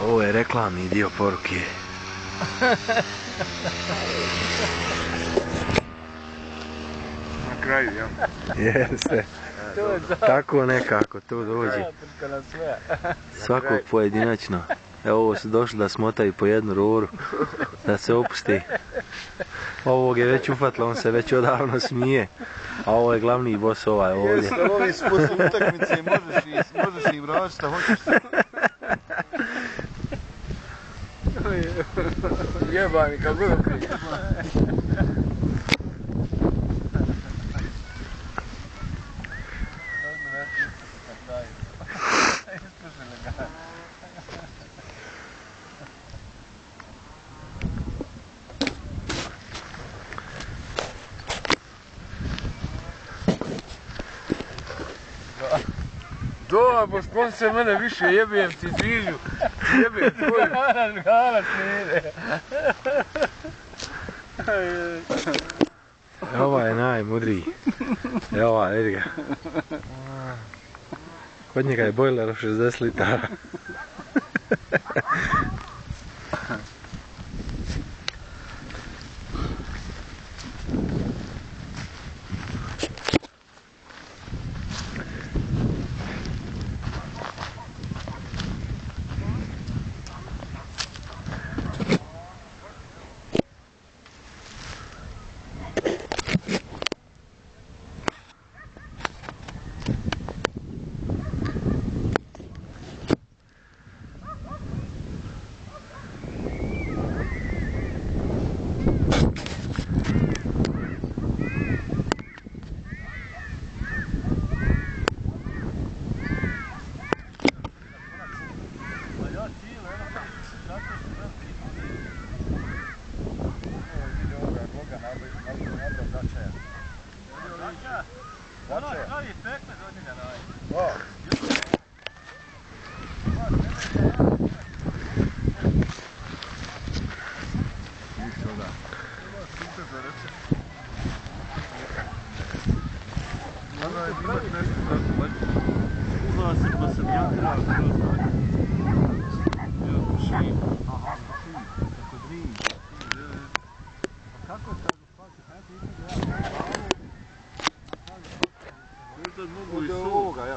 Ovo je reklamni dio poruke. Na kraju, jel? Jeste. Tako nekako to dođe. Svakog pojedinačno. Evo ovo su došli da smotaju po jednu roru. Da se opusti. Ovog je već ufatilo, on se već odavno smije. A ovo je glavni boss ovaj ovdje. Jesi, ovi su poslije utakmice, možeš im raditi šta hoćeš. Jebani, kako god okriš. Do, bo sklon se mene više, jebijem ti zilju, jebijem tvoju. Galac ne ide. Ovaj je najmudriji. Evo ovaj, vidi ga. Kod njega je bojler od 60 litara. Od ovoga, ja.